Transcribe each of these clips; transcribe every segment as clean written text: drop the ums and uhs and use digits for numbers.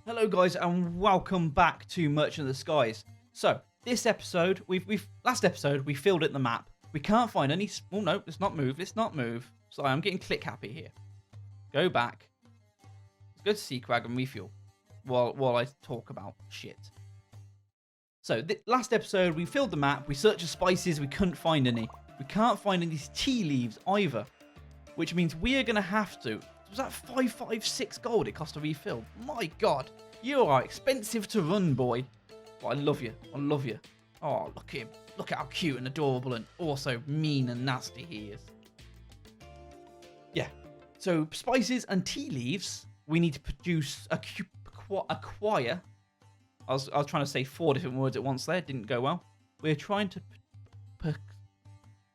Hello guys and welcome back to Merchant of the Skies. So this episode, last episode we filled in the map. We can't find any. Oh no, let's not move. Let's not move. Sorry, I'm getting click happy here. Go back. Let's go to Seacrag and refuel while I talk about shit. So last episode we filled the map. We searched for spices. We couldn't find any. We can't find any tea leaves either, which means we are gonna have to. Was that 556 gold it cost to refill? My god, you are expensive to run, boy. But I love you. I love you. Oh, look at him. Look at how cute and adorable and also mean and nasty he is. Yeah. So spices and tea leaves, we need to produce, acquire. I was trying to say 4 different words at once there. Didn't go well. We're trying to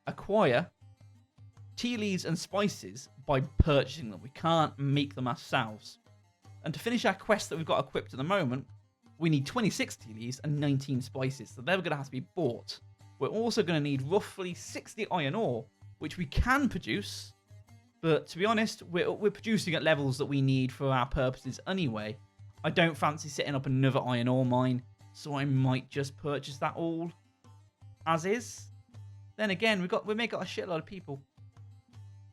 acquire tea leaves and spices by purchasing them. We can't make them ourselves. And to finish our quest that we've got equipped at the moment, we need 26 tea leaves and 19 spices. So they're going to have to be bought. We're also going to need roughly 60 iron ore, which we can produce. But to be honest, we're producing at levels that we need for our purposes anyway. I don't fancy setting up another iron ore mine, so I might just purchase that all as is. Then again, we may got a shitload of people.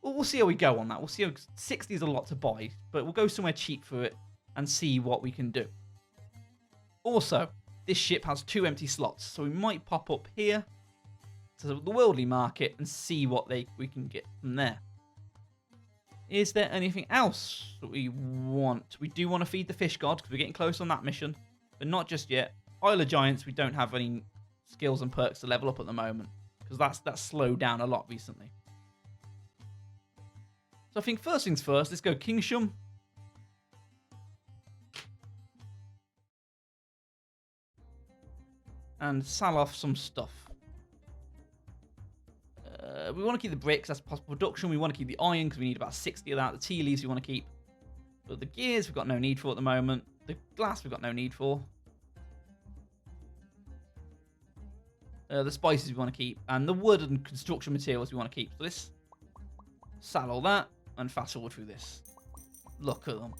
We'll see how we go on that. We'll see how 60 is a lot to buy, but we'll go somewhere cheap for it and see what we can do. Also, this ship has 2 empty slots, so we might pop up here to the worldly market and see what we can get from there. Is there anything else that we want? We do want to feed the fish god because we're getting close on that mission, but not just yet. Isle of Giants, we don't have any skills and perks to level up at the moment because that's slowed down a lot recently. So I think first things first, let's go Kingsham. And sell off some stuff. We want to keep the bricks, that's possible production. We want to keep the iron because we need about 60 of that. The tea leaves we want to keep. But the gears we've got no need for at the moment. The glass we've got no need for. The spices we want to keep. And the wood and construction materials we want to keep. So let's sell all that. And fast forward through this. Look at them.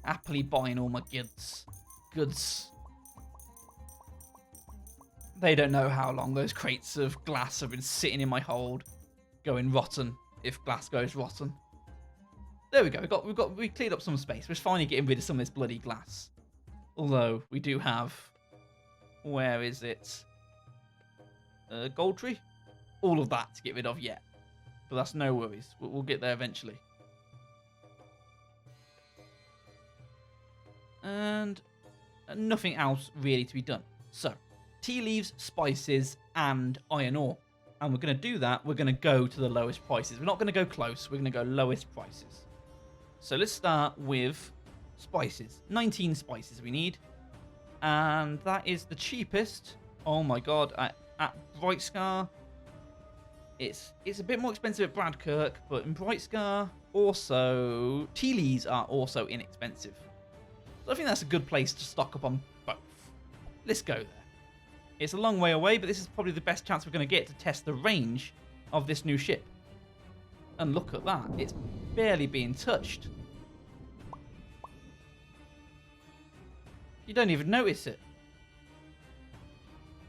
Happily buying all my goods. They don't know how long those crates of glass have been sitting in my hold, going rotten if glass goes rotten. There we go. We cleared up some space. We're finally getting rid of some of this bloody glass. Although we do have, where is it? Gold tree. All of that to get rid of yet. But that's no worries. We'll get there eventually. And nothing else really to be done. So, tea leaves, spices, and iron ore. And we're going to do that. We're going to go to the lowest prices. We're not going to go close. We're going to go lowest prices. So let's start with spices. 19 spices we need. And that is the cheapest. Oh my god. At Bright Scar. It's a bit more expensive at Bradkirk, but in Bright Scar, also, tea leaves are also inexpensive. So I think that's a good place to stock up on both. Let's go there. It's a long way away, but this is probably the best chance we're going to get to test the range of this new ship. And look at that. It's barely being touched. You don't even notice it.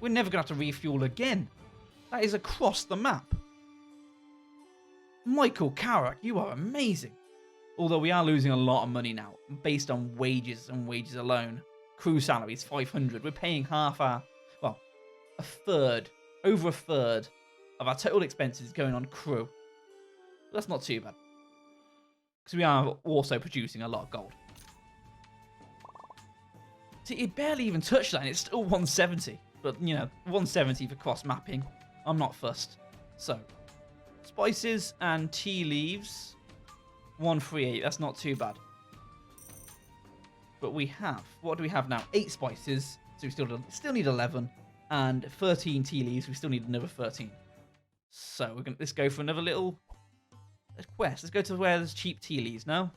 We're never going to have to refuel again. That is across the map. Michael Carrack, you are amazing. Although we are losing a lot of money now, based on wages and wages alone. Crew salaries, 500. We're paying half our, well, a third, over a third of our total expenses going on crew. That's not too bad. Because we are also producing a lot of gold. See, it barely even touched that, and it's still 170. But, you know, 170 for cross-mapping. I'm not fussed. So, spices and tea leaves. 138. That's not too bad. But we have, what do we have now? 8 spices. So we still need 11. And 13 tea leaves. We still need another 13. So let's go for another little quest. Let's go to where there's cheap tea leaves now.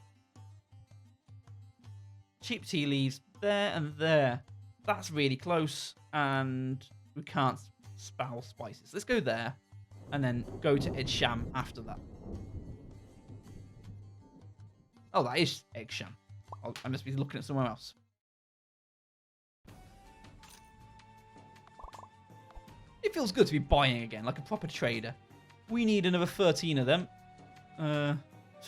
Cheap tea leaves there and there. That's really close. And we can't spowl spices. Let's go there. And then go to Edsham after that. Oh, that is Eggsham. I must be looking at somewhere else. It feels good to be buying again, like a proper trader. We need another 13 of them. So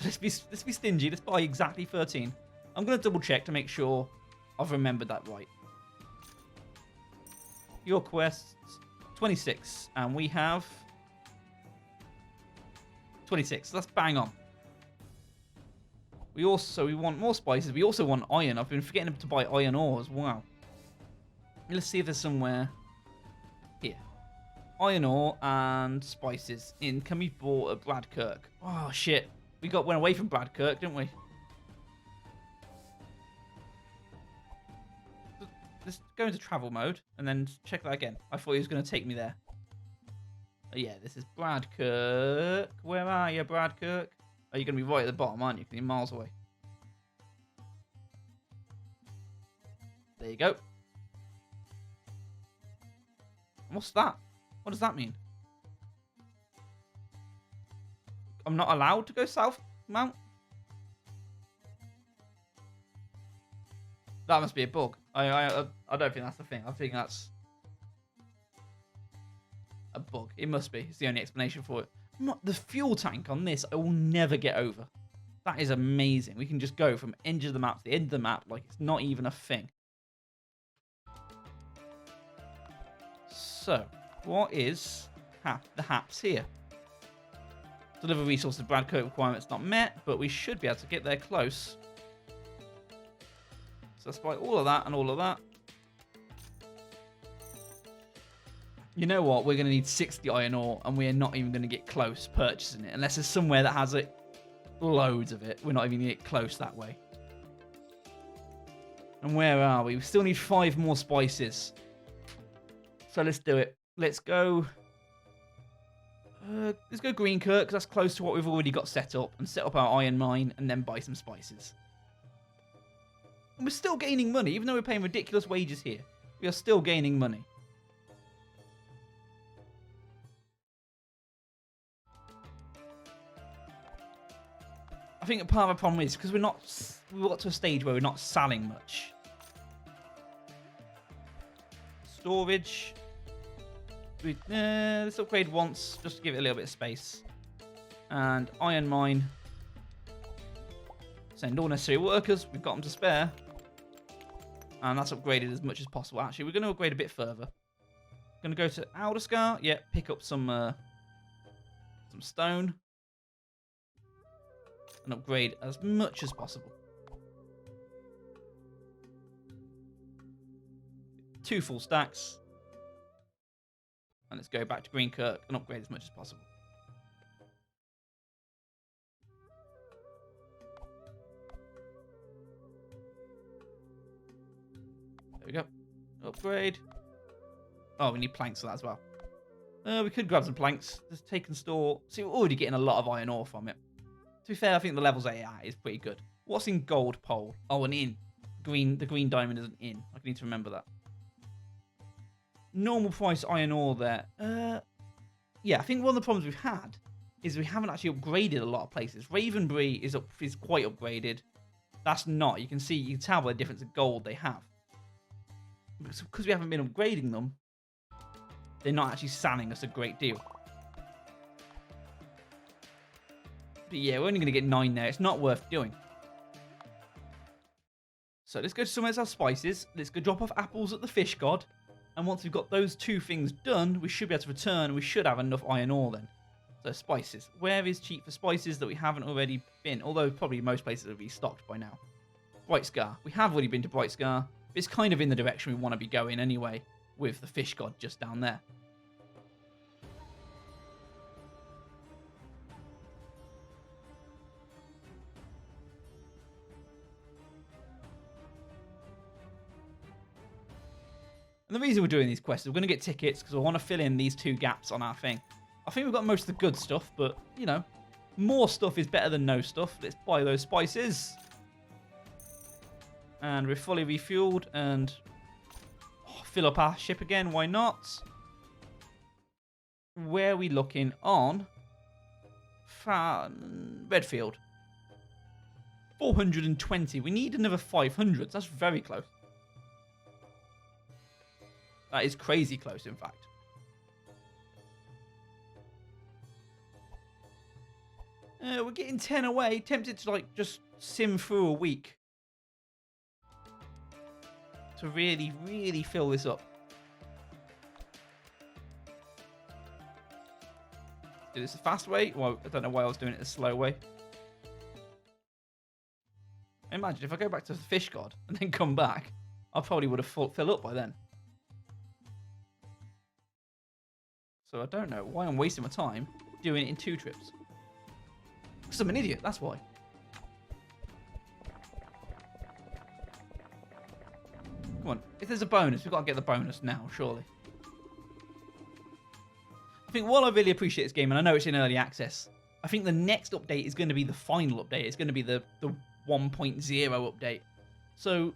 let's be stingy. Let's buy exactly 13. I'm going to double check to make sure I've remembered that right. Your quests, 26. And we have 26. So that's bang on. We want more spices. We also want iron. I've been forgetting to buy iron ore as well. Let's see if there's somewhere here. Iron ore and spices can be bought at Bradkirk. Oh shit. We went away from Bradkirk, didn't we? Let's go into travel mode and then check that again. I thought he was going to take me there. Oh, yeah, this is Bradkirk. Where are you, Bradkirk? Oh, you're going to be right at the bottom, aren't you? Because you're miles away. There you go. What's that? What does that mean? I'm not allowed to go south, Mount? That must be a bug. I don't think that's the thing. I think that's a bug. It must be. It's the only explanation for it. The fuel tank on this, I will never get over. That is amazing. We can just go from edge of the map to the end of the map like it's not even a thing. So, what is the haps here? Deliver resources, Bradkirk requirements not met, but we should be able to get there close. So let's buy all of that and all of that. You know what? We're going to need 60 iron ore, and we're not even going to get close purchasing it. Unless there's somewhere that has it, loads of it. We're not even going to get close that way. And where are we? We still need 5 more spices. So let's do it. Let's go Greenkirk, because that's close to what we've already got set up. And set up our iron mine, and then buy some spices. And we're still gaining money, even though we're paying ridiculous wages here. We are still gaining money. I think part of the problem is because we got to a stage where we're not selling much. Storage. Let's upgrade once, just to give it a little bit of space. And iron mine. Send all necessary workers. We've got them to spare. And that's upgraded as much as possible. Actually, we're going to upgrade a bit further. Going to go to Alderscar. Yeah, pick up some stone. And upgrade as much as possible. 2 full stacks. And let's go back to Greenkirk and upgrade as much as possible. There we go. Upgrade. Oh, we need planks for that as well. We could grab some planks. Just take and store. See, we're already getting a lot of iron ore from it. To be fair, I think the levels AI is pretty good. What's in gold pole? Oh, an inn. The green diamond is an inn. I need to remember that. Normal price iron ore there. Yeah, I think one of the problems we've had is we haven't actually upgraded a lot of places. Ravenbury is quite upgraded. That's not. You can tell by the difference of gold they have. Because we haven't been upgrading them, they're not actually selling us a great deal. But yeah, we're only going to get 9 there. It's not worth doing. So let's go to somewhere that has spices. Let's go drop off apples at the fish god. And once we've got those 2 things done, we should be able to return. And we should have enough iron ore then. So spices. Where is cheap for spices that we haven't already been? Although probably most places will be stocked by now. Bright Scar. We have already been to Bright Scar. But it's kind of in the direction we want to be going anyway. With the fish god just down there. And the reason we're doing these quests is we're going to get tickets because we want to fill in these 2 gaps on our thing. I think we've got most of the good stuff, but, you know, more stuff is better than no stuff. Let's buy those spices. And we're fully refueled and fill up our ship again. Why not? Where are we looking on? Redfield. 420. We need another 500. That's very close. That is crazy close, in fact. We're getting 10 away. Tempted to, like, just sim through a week. To really, really fill this up. Do this the fast way. Well, I don't know why I was doing it the slow way. Imagine if I go back to the fish god and then come back, I probably would have filled up by then. So I don't know why I'm wasting my time doing it in 2 trips. Because I'm an idiot, that's why. Come on, if there's a bonus, we've got to get the bonus now, surely. I think while I really appreciate this game, and I know it's in early access, I think the next update is going to be the final update. It's going to be the 1.0 update. So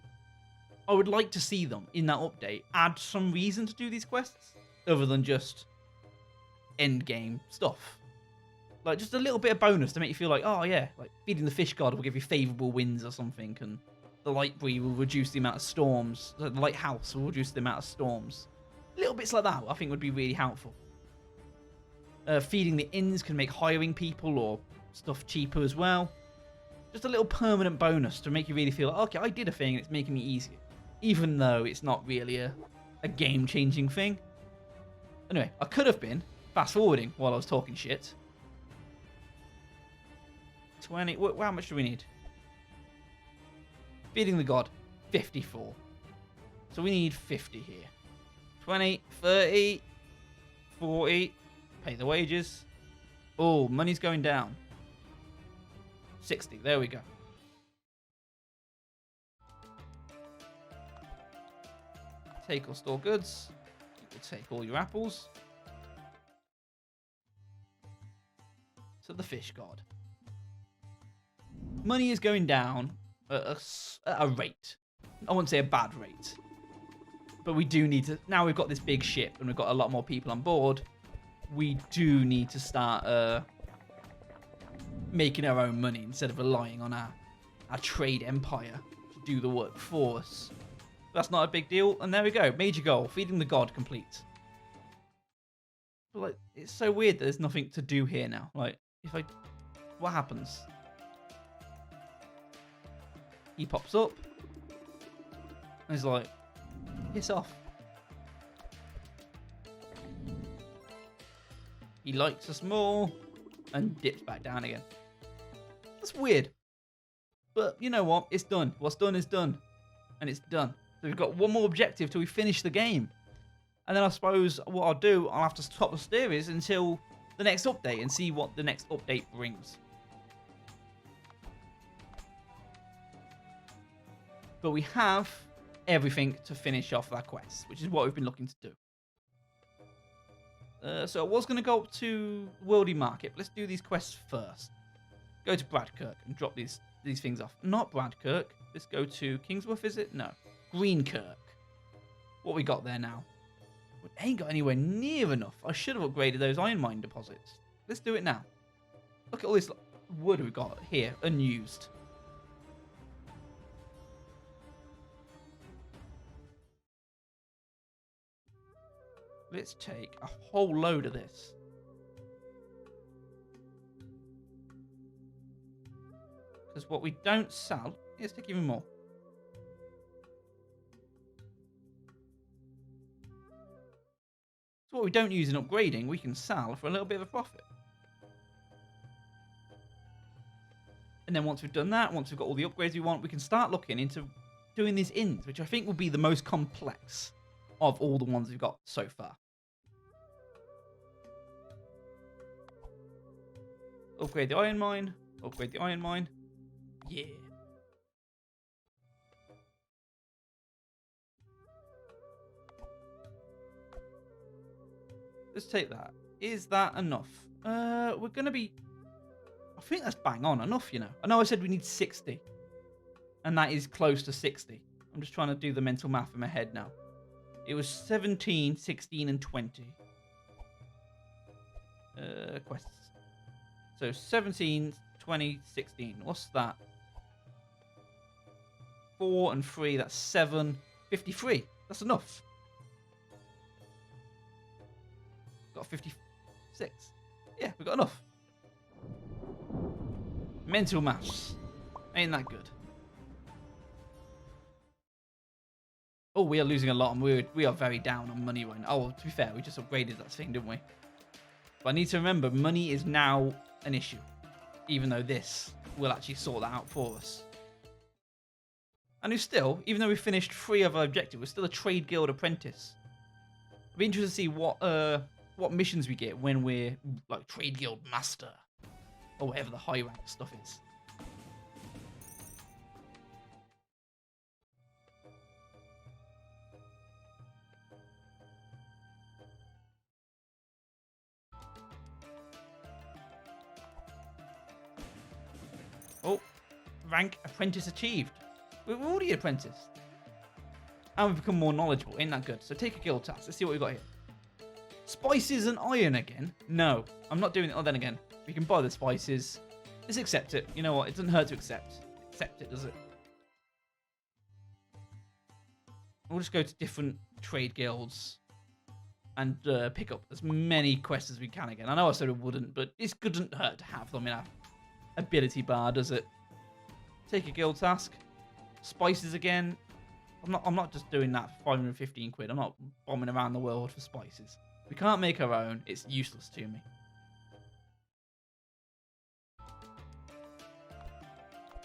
I would like to see them in that update add some reason to do these quests other than just end game stuff. Like just a little bit of bonus to make you feel like, oh yeah, like feeding the fish god will give you favourable winds or something, and the light breeze will reduce the amount of storms. The lighthouse will reduce the amount of storms. Little bits like that I think would be really helpful. Feeding the inns can make hiring people or stuff cheaper as well. Just a little permanent bonus to make you really feel like, okay, I did a thing and it's making me easier. Even though it's not really a game-changing thing. Anyway, I could have been fast-forwarding while I was talking shit. 20, how much do we need? Feeding the god, 54. So we need 50 here. 20, 30, 40, pay the wages. Oh, money's going down. 60, there we go. Take or store goods. We'll take all your apples. To the fish god. Money is going down at a rate. I wouldn't say a bad rate. But we do need to... Now we've got this big ship and we've got a lot more people on board. We do need to start making our own money instead of relying on our trade empire to do the work for us. That's not a big deal. And there we go. Major goal. Feeding the god complete. But like, it's so weird that there's nothing to do here now. Like, if I... What happens? He pops up. And he's like, piss off. He likes us more and dips back down again. That's weird. But you know what? It's done. What's done is done. And it's done. So we've got one more objective till we finish the game. And then I suppose what I'll do, I'll have to stop the series until the next update and see what the next update brings. But we have everything to finish off that quest, which is what we've been looking to do. So I was going to go up to Worldy Market, but let's do these quests first. Go to Bradkirk and drop these things off. Not Bradkirk. Let's go to Kingsworth, is it? No. Greenkirk. What we got there now? We ain't got anywhere near enough. I should have upgraded those iron mine deposits. Let's do it now. Look at all this wood we've got here, unused. Let's take a whole load of this. Because what we don't sell, let's take even more. So what we don't use in upgrading, we can sell for a little bit of a profit. And then once we've done that, once we've got all the upgrades we want, we can start looking into doing these inns, which I think will be the most complex of all the ones we've got so far. Upgrade the iron mine. Upgrade the iron mine. Yeah. Let's take that. Is that enough? We're going to be... I think that's bang on enough, you know. I know I said we need 60. And that is close to 60. I'm just trying to do the mental math in my head now. It was 17, 16, and 20. Quests. So 17, 20, 16. What's that? 4 and 3, that's 7. 53. That's enough. Got 56. Yeah, we've got enough. Mental maths. Ain't that good. Oh, we are losing a lot, and we are very down on money right now. Oh, to be fair, we just upgraded that thing, didn't we? But I need to remember, money is now an issue. Even though this will actually sort that out for us. And we're still, even though we finished 3 of our objectives, we're still a Trade Guild apprentice. I'd be interested to see what missions we get when we're like Trade Guild Master. Or whatever the high rank stuff is. Oh, rank apprentice achieved. We're already apprentice. And we've become more knowledgeable. Ain't that good? So take a guild task. Let's see what we've got here. Spices and iron again? No, I'm not doing it. Oh, then again, we can buy the spices. Let's accept it. You know what? It doesn't hurt to accept. Accept it, does it? We'll just go to different trade guilds and pick up as many quests as we can again. I know I said it wouldn't, but it couldn't hurt to have them in our ability bar, does it? Take a guild task. Spices again. I'm not just doing that for 515 quid. I'm not bombing around the world for spices. We can't make our own. It's useless to me.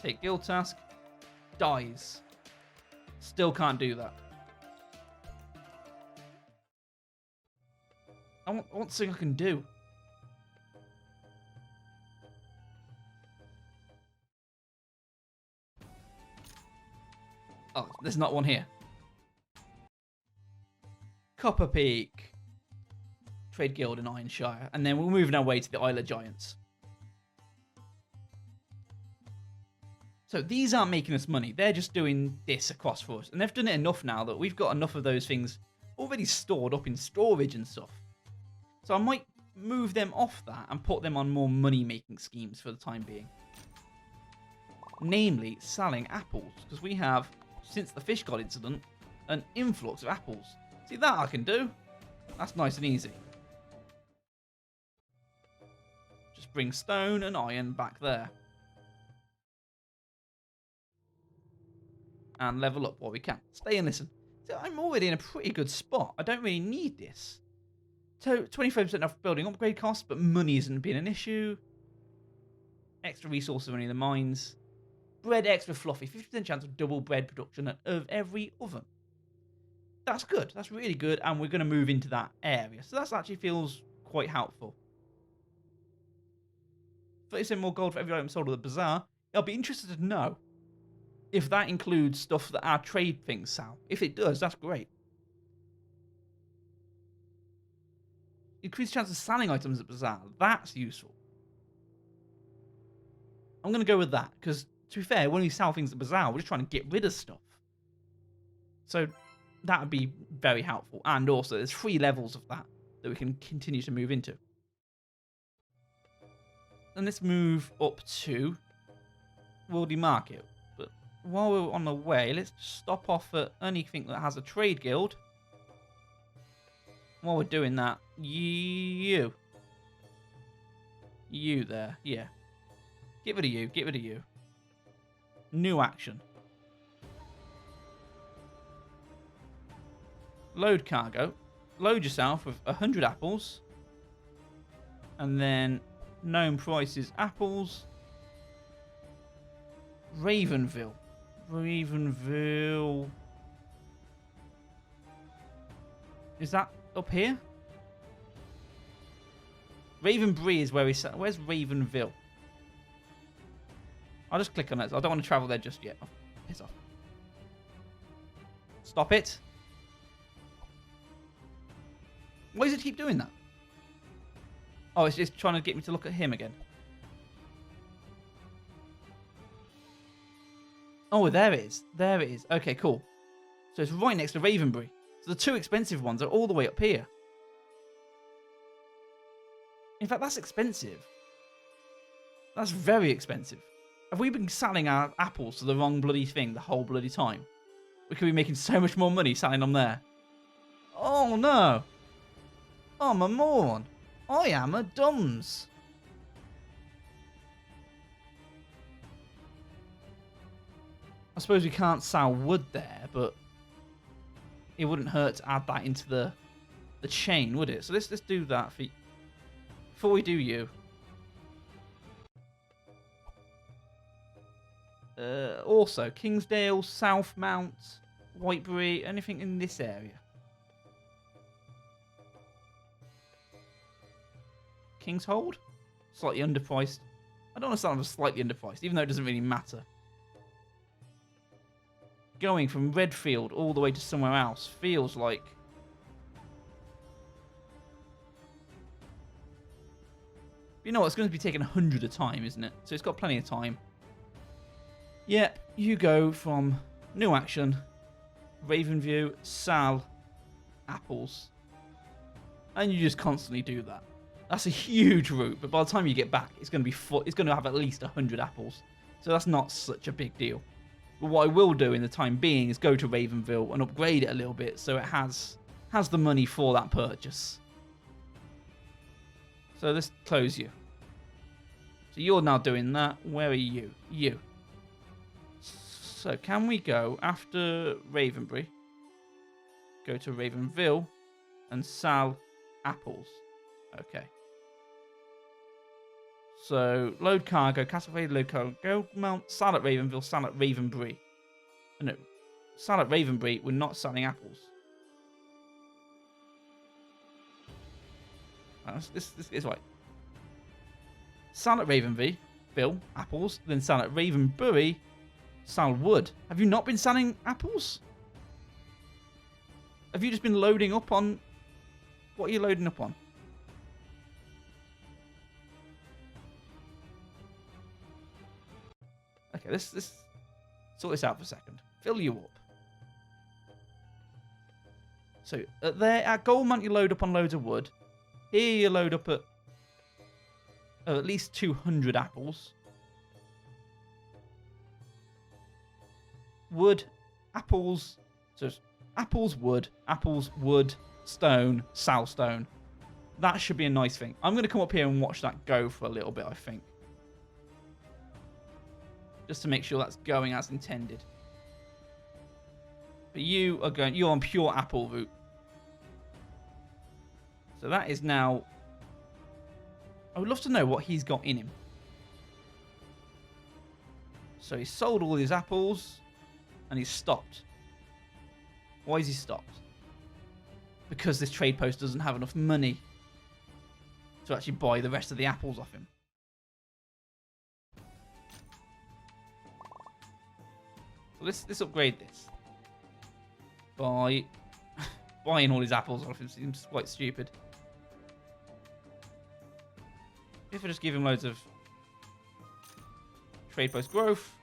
Take guild task. Dies. Still can't do that. I want something I can do. Oh, there's not one here. Copper Peak. Trade Guild in Ironshire. And then we're moving our way to the Isle of Giants. So these aren't making us money. They're just doing this across for us. And they've done it enough now that we've got enough of those things already stored up in storage and stuff. So I might move them off that and put them on more money-making schemes for the time being. Namely, selling apples. Because we have, since the fish god incident, an influx of apples. See, that I can do. That's nice and easy. Just bring stone and iron back there. And level up what we can. Stay and listen. So I'm already in a pretty good spot. I don't really need this. So 25% off building upgrade costs, but money isn't being an issue. Extra resources on any of the mines. Bread extra fluffy. 50% chance of double bread production of every oven. That's good. That's really good. And we're going to move into that area. So that actually feels quite helpful. 30% more gold for every item sold at the bazaar. I'll be interested to know if that includes stuff that our trade things sell. If it does, that's great. Increased chance of selling items at bazaar. That's useful. I'm going to go with that. Because, to be fair, when we sell things at bazaar, we're just trying to get rid of stuff. So, that would be very helpful. And also, there's 3 levels of that we can continue to move into. And let's move up to Worldly Market. But while we're on the way, let's stop off at anything that has a trade guild. While we're doing that, you there, yeah. Get rid of you, get rid of you. New action. Load cargo. Load yourself with 100 apples. And then known prices apples. Ravenville. Ravenville. Is that up here? Ravenbury is where we sat. Where's Ravenville? I'll just click on it. I don't want to travel there just yet. Oh, piss off. Stop it. Why does it keep doing that? Oh, it's just trying to get me to look at him again. Oh, there it is. There it is. Okay, cool. So it's right next to Ravenbury. So the 2 expensive ones are all the way up here. In fact, that's expensive. That's very expensive. Have we been selling our apples to the wrong bloody thing the whole bloody time? We could be making so much more money selling them there. Oh, no. I'm a moron. I am a dumbs. I suppose we can't sell wood there, but it wouldn't hurt to add that into the chain, would it? So let's do that before we do you. Also, Kingsdale, Southmount, Whitebury, anything in this area? Kingshold? Slightly underpriced. I don't understand if it's slightly underpriced, even though it doesn't really matter. Going from Redfield all the way to somewhere else feels like... You know what, it's going to be taking 100 a time, isn't it? So it's got plenty of time. Yep, you go from New Action, Ravenview, Sal, Apples. And you just constantly do that. That's a huge route, but by the time you get back, it's going to be it's going to have at least 100 apples. So that's not such a big deal. But what I will do in the time being is go to Ravenville and upgrade it a little bit so it has the money for that purchase. So let's close you. So you're now doing that. Where are you? You. So can we go after Ravenbury? Go to Ravenville and sell apples. Okay. So load cargo, Castlevania load cargo. Go mount sell at Ravenville, sell at Ravenbury. No, sell at Ravenbury. We're not selling apples. This is right. Sell at Ravenbury, Bill, apples. Then sell at Ravenbury, sell wood. Have you not been selling apples? Have you just been loading up on... What are you loading up on? Okay, let's sort this out for a second. Fill you up. So at Goldmount you load up on loads of wood. Here you load up at least 200 apples. Wood, apples. So it's apples, wood, stone, salstone. That should be a nice thing. I'm going to come up here and watch that go for a little bit, I think. Just to make sure that's going as intended. But you're on pure apple route. So that is now... I would love to know what he's got in him. So he sold all his apples and he's stopped. Why is he stopped? Because this trade post doesn't have enough money to actually buy the rest of the apples off him. So let's upgrade this by buying all his apples off him. Seems quite stupid. If I just give him loads of trade post growth,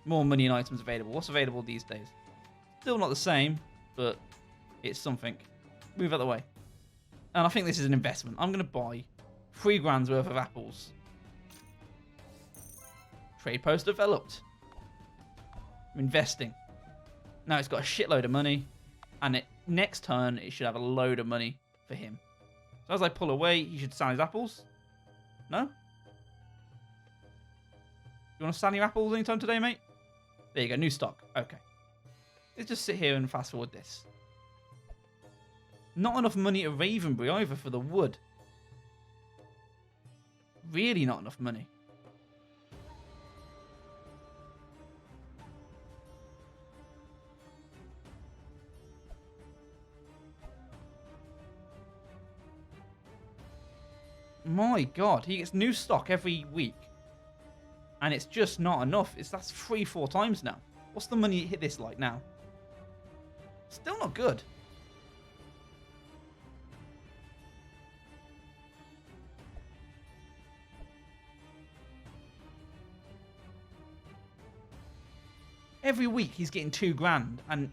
more money and items available. What's available these days? Still not the same, but it's something. Move out the way. And I think this is an investment. I'm going to buy 3 grand's worth of apples. Trade post developed. I'm investing. Now it's got a shitload of money, and next turn it should have a load of money for him. So as I pull away, he should sell his apples. No? You want to sell your apples anytime today, mate? There you go, new stock. Okay. Let's just sit here and fast forward this. Not enough money at Ravenbury either for the wood. Really not enough money. My God, he gets new stock every week. And it's just not enough. That's 3-4 times now. What's the money hit this like now? Still not good. Every week he's getting 2 grand and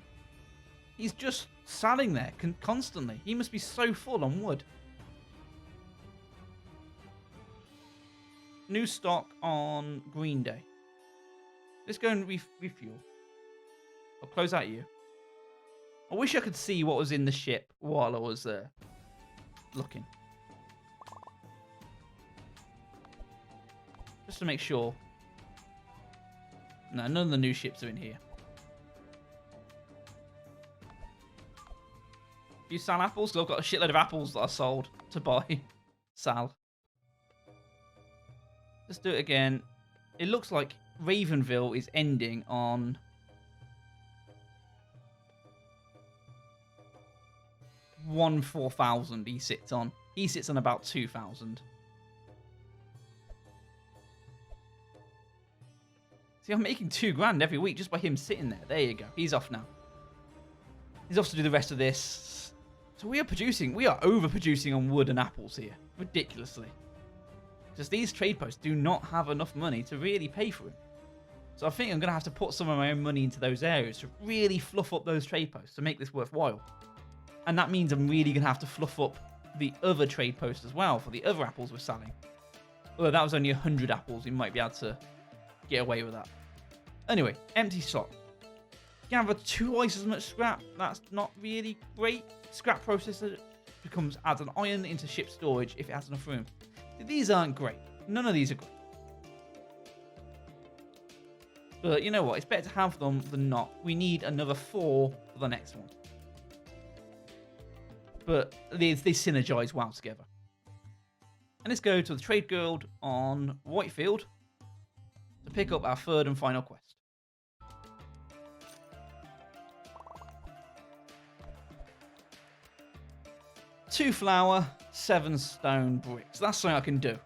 he's just selling there constantly. He must be so full on wood. New stock on Green Day. Let's go and refuel. I'll close out you. I wish I could see what was in the ship while I was looking. Just to make sure. No, none of the new ships are in here. You sell apples? So I've got a shitload of apples that I sold to buy Sal. Let's do it again. It looks like Ravenville is ending on 4,000 he sits on. He sits on about 2,000. See, I'm making $2,000 every week just by him sitting there. There you go. He's off now. He's off to do the rest of this. So we are overproducing on wood and apples here. Ridiculously. Because these trade posts do not have enough money to really pay for him. So I think I'm going to have to put some of my own money into those areas to really fluff up those trade posts to make this worthwhile. And that means I'm really going to have to fluff up the other trade posts as well for the other apples we're selling. Although that was only 100 apples, we might be able to get away with that. Anyway, empty slot. Gather twice as much scrap. That's not really great. Scrap processor adds an iron into ship storage if it has enough room. These aren't great. None of these are great. But you know what? It's better to have them than not. We need another 4 for the next one. But they synergize well together. And let's go to the Trade Guild on Whitefield to pick up our third and final quest. 2 flour, 7 stone bricks. That's something I can do.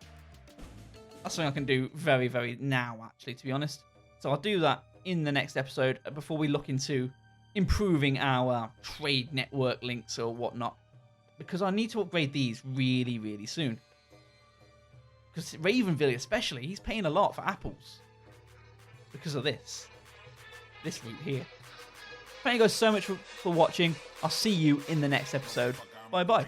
That's something I can do very, very now, actually, to be honest. So I'll do that in the next episode before we look into improving our trade network links or whatnot. Because I need to upgrade these really, really soon. Because Ravenville especially, he's paying a lot for apples. Because of this route here. Thank you guys so much for watching. I'll see you in the next episode. Bye-bye.